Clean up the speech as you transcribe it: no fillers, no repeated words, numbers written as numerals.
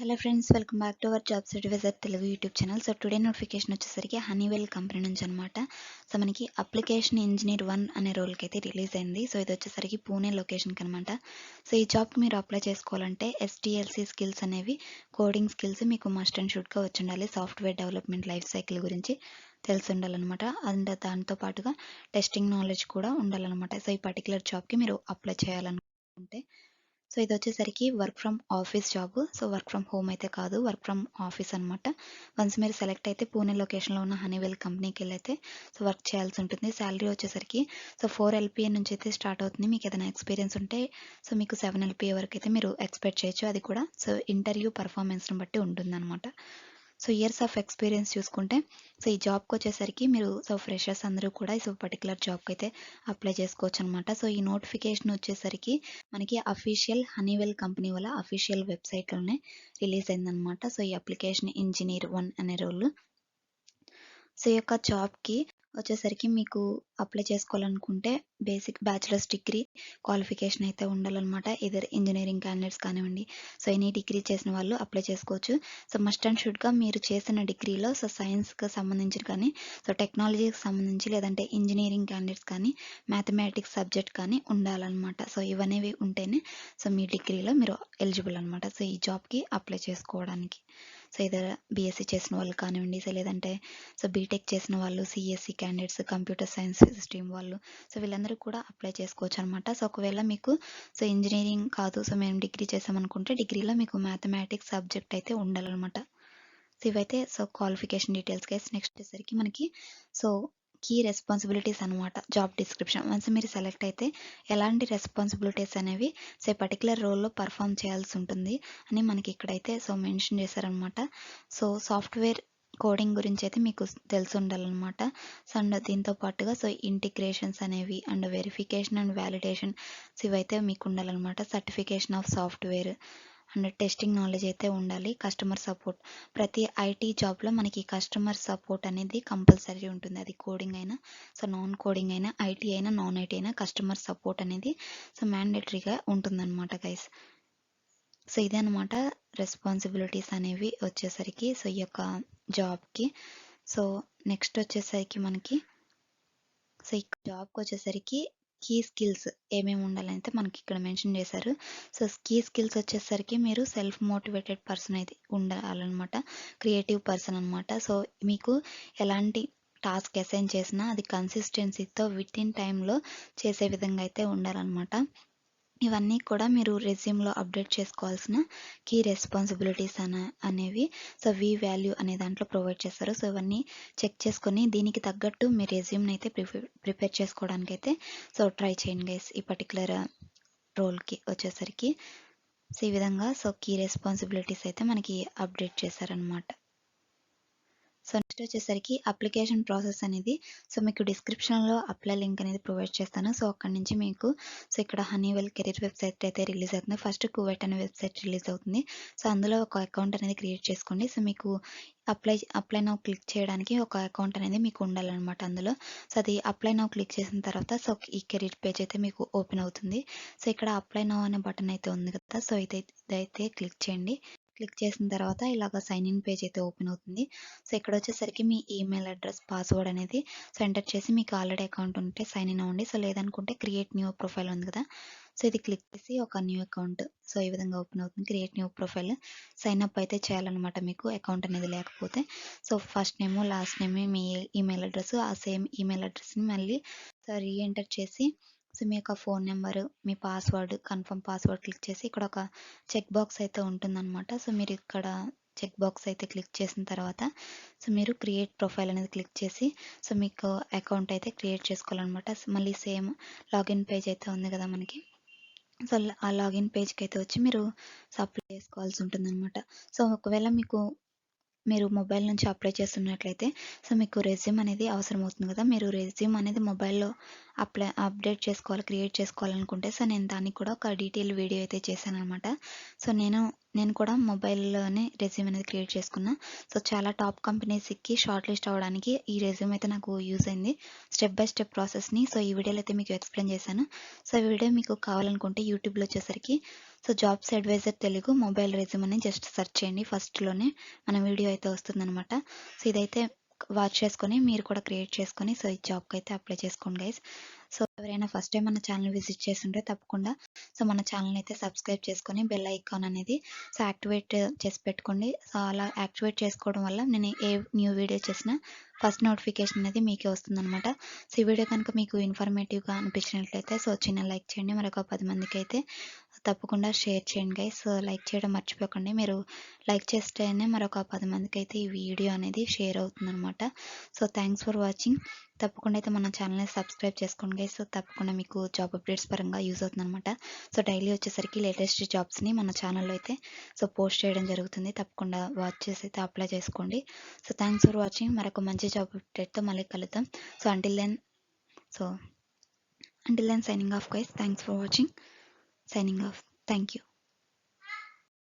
Hello friends, welcome back to our jobs advisor Telugu YouTube channel. So today notification వచ్చేసరికి Honeywell company నుంచి అనమాట. So మనకి application engineer 1 అనే రోల్కి అయితే రిలీజ్ అయింది. సో ఇది వచ్చేసరికి పూణే లొకేషన్కి అనమాట. సో ఈ జాబ్కి మీరు అప్లై చేసుకోవాలంటే ఎస్డిఎల్సి స్కిల్స్ అనేవి, కోడింగ్ స్కిల్స్ మీకు మస్ట్ అండ్ షుడ్గా వచ్చి ఉండాలి. సాఫ్ట్వేర్ డెవలప్మెంట్ లైఫ్ సైకిల్ గురించి తెలిసి ఉండాలన్నమాట. అండ్ దాంతో పాటుగా టెస్టింగ్ నాలెడ్జ్ కూడా ఉండాలన్నమాట. సో ఈ పర్టికులర్ జాబ్కి మీరు అప్లై చేయాలనుకుంటే, సో ఇది వచ్చేసరికి work from office job. So work from home అయితే కాదు, వర్క్ ఫ్రమ్ ఆఫీస్ అనమాట. వన్స్ మీరు సెలెక్ట్ అయితే పూణే లొకేషన్లో ఉన్న హనీవెల్ కంపెనీకి వెళ్ళైతే సో వర్క్ చేయాల్సి ఉంటుంది. శాలరీ వచ్చేసరికి సో 4 LPA నుంచి అయితే స్టార్ట్ అవుతుంది. మీకు ఏదైనా ఎక్స్పీరియన్స్ ఉంటే సో మీకు 7 LPA వరకు అయితే మీరు ఎక్స్పెక్ట్ చేయొచ్చు. అది కూడా సో ఇంటర్వ్యూ పర్ఫార్మెన్స్ని బట్టి ఉంటుందన్నమాట. సో ఇయర్స్ ఆఫ్ ఎక్స్పీరియన్స్ చూసుకుంటే సో ఈ జాబ్కి వచ్చేసరికి మీరు సో ఫ్రెషర్స్ అందరూ కూడా సో పర్టికులర్ జాబ్కి అయితే అప్లై చేసుకోవచ్చు అనమాట. సో ఈ నోటిఫికేషన్ వచ్చేసరికి మనకి అఫీషియల్ హనీవెల్ కంపెనీ వాళ్ళ అఫీషియల్ వెబ్సైట్లోనే రిలీజ్ అయిందనమాట. సో ఈ అప్లికేషన్ ఇంజనీర్ 1 అనే రోల్. సో ఈ యొక్క జాబ్కి వచ్చేసరికి మీకు అప్లై చేసుకోవాలనుకుంటే బేసిక్ బ్యాచిలర్స్ డిగ్రీ క్వాలిఫికేషన్ అయితే ఉండాలన్నమాట. ఇదర్ ఇంజనీరింగ్ క్యాండిడేట్స్ కానివ్వండి, సో ఎనీ డిగ్రీ చేసిన వాళ్ళు అప్లై చేసుకోవచ్చు. సో మస్ట్ అండ్ షుడ్గా మీరు చేసిన డిగ్రీలో సో సైన్స్కి సంబంధించి కానీ, సో టెక్నాలజీకి సంబంధించి, లేదంటే ఇంజనీరింగ్ క్యాండిడేట్స్ కానీ, మ్యాథమెటిక్స్ సబ్జెక్ట్ కానీ ఉండాలన్నమాట. సో ఇవనేవి ఉంటేనే సో మీ డిగ్రీలో మీరు ఎలిజిబుల్ అనమాట సో ఈ జాబ్కి అప్లై చేసుకోవడానికి. సో ఇదర్ బీఎస్సీ చేసిన వాళ్ళు కానివ్వండి, సో లేదంటే సో బీటెక్ చేసిన వాళ్ళు, CSC candidates, computer science stream వాళ్ళు, సో వీళ్ళందరూ కూడా అప్లై చేసుకోవచ్చు అనమాట. సో ఒకవేళ మీకు సో ఇంజనీరింగ్ కాదు, సో మేము డిగ్రీ చేసామనుకుంటే డిగ్రీలో మీకు మ్యాథమెటిక్స్ సబ్జెక్ట్ అయితే ఉండాలన్నమాట. సో ఇవైతే so qualification details guys. Next వచ్చేసరికి మనకి సో కీ రెస్పాన్సిబిలిటీస్ అనమాట. జాబ్ డిస్క్రిప్షన్ వన్స్ మీరు సెలెక్ట్ అయితే ఎలాంటి రెస్పాన్సిబిలిటీస్ అనేవి సో పర్టికులర్ రోల్లో పర్ఫామ్ చేయాల్సి ఉంటుంది అని మనకి ఇక్కడైతే సో మెన్షన్ చేశారనమాట. సో సాఫ్ట్వేర్ కోడింగ్ గురించి అయితే మీకు తెలిసి ఉండాలన్నమాట. సో అండ్ దీంతో పాటుగా సో ఇంటిగ్రేషన్స్ అనేవి and verification and validation so ఇవైతే మీకు ఉండాలన్నమాట. Certification of software and testing knowledge అయితే ఉండాలి. కస్టమర్ సపోర్ట్, ప్రతి ఐటీ జాబ్లో మనకి కస్టమర్ సపోర్ట్ అనేది కంపల్సరీ ఉంటుంది. అది కోడింగ్ అయినా సో నాన్ కోడింగ్ అయినా, ఐటీ అయినా నాన్ ఐటీ అయినా కస్టమర్ సపోర్ట్ అనేది సో మ్యాండేటరీగా ఉంటుందన్నమాట గైస్. సో ఇదే అనమాట రెస్పాన్సిబిలిటీస్ అనేవి వచ్చేసరికి సో ఈ యొక్క జాబ్కి. సో నెక్స్ట్ వచ్చేసరికి మనకి సో ఈ జాబ్కి వచ్చేసరికి కీ స్కిల్స్ ఏమేమి ఉండాలంటే మనకి ఇక్కడ మెన్షన్ చేశారు. సో కీ స్కిల్స్ వచ్చేసరికి మీరు సెల్ఫ్ మోటివేటెడ్ పర్సన్ అయితే ఉండాలన్నమాట, క్రియేటివ్ పర్సన్ అనమాట. సో మీకు ఎలాంటి టాస్క్ అసైన్ చేసినా అది కన్సిస్టెన్సీతో విత్ ఇన్ టైంలో చేసే విధంగా అయితే ఉండాలన్నమాట. ఇవన్నీ కూడా మీరు రెజ్యూమ్లో అప్డేట్ చేసుకోవాల్సిన కీ రెస్పాన్సిబిలిటీస్ అనేవి సో వి వాల్యూ అనే దాంట్లో ప్రొవైడ్ చేస్తారు. సో ఇవన్నీ చెక్ చేసుకొని దీనికి తగ్గట్టు మీ రెజ్యూమ్ని అయితే ప్రిపేర్ చేసుకోవడానికి అయితే సో ట్రై చేయండి గైస్ ఈ పర్టికులర్ రోల్కి వచ్చేసరికి. సో ఈ విధంగా సో కీ రెస్పాన్సిబిలిటీస్ అయితే మనకి అప్డేట్ చేశారనమాట. సో నెక్స్ట్ వచ్చేసరికి అప్లికేషన్ ప్రాసెస్ అనేది సో మీకు డిస్క్రిప్షన్లో అప్లై లింక్ అనేది ప్రొవైడ్ చేస్తాను. సో అక్కడ నుంచి మీకు సో ఇక్కడ హనీవెల్ కెరీర్ వెబ్సైట్ అయితే రిలీజ్ అవుతుంది. ఫస్ట్ కువైట్ అనే వెబ్సైట్ రిలీజ్ అవుతుంది. సో అందులో ఒక అకౌంట్ అనేది క్రియేట్ చేసుకోండి. సో మీకు అప్లై నౌ క్లిక్ చేయడానికి ఒక అకౌంట్ అనేది మీకు ఉండాలన్నమాట అందులో. సో అది అప్లై నౌ క్లిక్ చేసిన తర్వాత సో ఈ కెరీర్ పేజ్ అయితే మీకు ఓపెన్ అవుతుంది. సో ఇక్కడ అప్లై నౌ అనే బటన్ అయితే ఉంది కదా, సో ఇదైతే క్లిక్ చేయండి. క్లిక్ చేసిన తర్వాత ఇలాగ సైన్ ఇన్ పేజ్ అయితే ఓపెన్ అవుతుంది. సో ఇక్కడ వచ్చేసరికి మీ ఈమెయిల్ అడ్రస్, పాస్వర్డ్ అనేది సో ఎంటర్ చేసి, మీకు ఆల్రెడీ అకౌంట్ ఉంటే సైన్ ఇన్ అవ్వండి. సో లేదనుకుంటే క్రియేట్ న్యూ ప్రొఫైల్ ఉంది కదా, సో ఇది క్లిక్ చేసి ఒక న్యూ అకౌంట్ సో ఈ విధంగా ఓపెన్ అవుతుంది. Create new profile sign up అయితే చేయాలన్నమాట మీకు అకౌంట్ అనేది లేకపోతే. So first name last name మీ ఈమెయిల్ అడ్రస్, ఆ సేమ్ ఈమెయిల్ అడ్రస్ని మళ్ళీ సో రీఎంటర్ చేసి సో మీ యొక్క ఫోన్ నెంబరు, మీ పాస్వర్డ్, కన్ఫర్మ్ పాస్వర్డ్ క్లిక్ చేసి ఇక్కడ ఒక చెక్ బాక్స్ అయితే ఉంటుందన్నమాట. సో మీరు ఇక్కడ చెక్ బాక్స్ అయితే క్లిక్ చేసిన తర్వాత సో మీరు క్రియేట్ ప్రొఫైల్ అనేది క్లిక్ చేసి సో మీకు అకౌంట్ అయితే క్రియేట్ చేసుకోవాలన్నమాట. మళ్ళీ సేమ్ లాగిన్ పేజ్ అయితే ఉంది కదా మనకి, సో ఆ లాగిన్ పేజ్కి అయితే వచ్చి మీరు సో అప్లై చేసుకోవాల్సి ఉంటుందన్నమాట. సో ఒకవేళ మీరు మొబైల్ నుంచి అప్లై చేస్తున్నట్లయితే సో మీకు రెజ్యూమ్ అనేది అవసరం అవుతుంది కదా, మీరు రెజ్యూమ్ అనేది మొబైల్లో అప్డేట్ చేసుకోవాలి, క్రియేట్ చేసుకోవాలనుకుంటే సో నేను దానికి కూడా ఒక డీటెయిల్ వీడియో అయితే చేశాను అనమాట. సో నేను కూడా మొబైల్లోనే రెజ్యూమ్ అనేది క్రియేట్ చేసుకున్నా. సో చాలా టాప్ కంపెనీస్కి షార్ట్ లిస్ట్ అవ్వడానికి ఈ రెజ్యూమ్ అయితే నాకు యూజ్ అయింది. స్టెప్ బై స్టెప్ ప్రాసెస్ని సో ఈ వీడియోలో అయితే మీకు ఎక్స్ప్లెయిన్ చేశాను. సో ఈ వీడియో మీకు కావాలనుకుంటే యూట్యూబ్లో వచ్చేసరికి so jobs advisor Telugu mobile resume అని జస్ట్ సెర్చ్ చేయండి. ఫస్ట్‌లోనే మన వీడియో అయితే వస్తుందనమాట. సో ఇదైతే వాచ్ చేసుకొని మీరు కూడా క్రియేట్ చేసుకొని సో ఈ జాబ్‌కైతే అప్లై చేసుకోండి గైస్. సో ఎవరైనా ఫస్ట్ టైం మన ఛానల్ విజిట్ చేస్తుంటే తప్పకుండా సో మన ఛానల్‌ని అయితే సబ్స్క్రైబ్ చేసుకొని బెల్ ఐకాన్ అనేది సో యాక్టివేట్ చేసి పెట్టుకోండి. సో అలా యాక్టివేట్ చేసుకోవడం వల్ల నేను ఏ న్యూ వీడియో చేసినా ఫస్ట్ నోటిఫికేషన్ అనేది మీకే వస్తుందనమాట. సో ఈ వీడియో కనుక మీకు ఇన్ఫర్మేటివ్‌గా అనిపించినట్లయితే సో చిన్న లైక్ చేయండి. మరొక 10 మందికైతే తప్పకుండా షేర్ చేయండి గైస్. సో లైక్ చేయడం మర్చిపోకండి. మీరు లైక్ చేస్తేనే మరొక 10 మందికైతే ఈ వీడియో అనేది షేర్ అవుతుందనమాట. So thanks for watching. తప్పకుండా అయితే మన ఛానల్‌ని సబ్స్క్రైబ్ చేసుకోండి గైస్. సో తప్పకుండా మీకు జాబ్ అప్డేట్స్ పరంగా యూజ్ అవుతుందనమాట. సో డైలీ వచ్చేసరికి లేటెస్ట్ జాబ్స్‌ని మన ఛానల్‌లో అయితే సో పోస్ట్ చేయడం జరుగుతుంది. తప్పకుండా వాచ్ చేసి అయితే అప్లై చేసుకోండి. So thanks for watching. మరొక మంచి జాబ్ అప్డేట్‌తో మళ్ళీ కలుద్దాం. So until then signing off guys. Thanks for watching. Signing off. Thank you.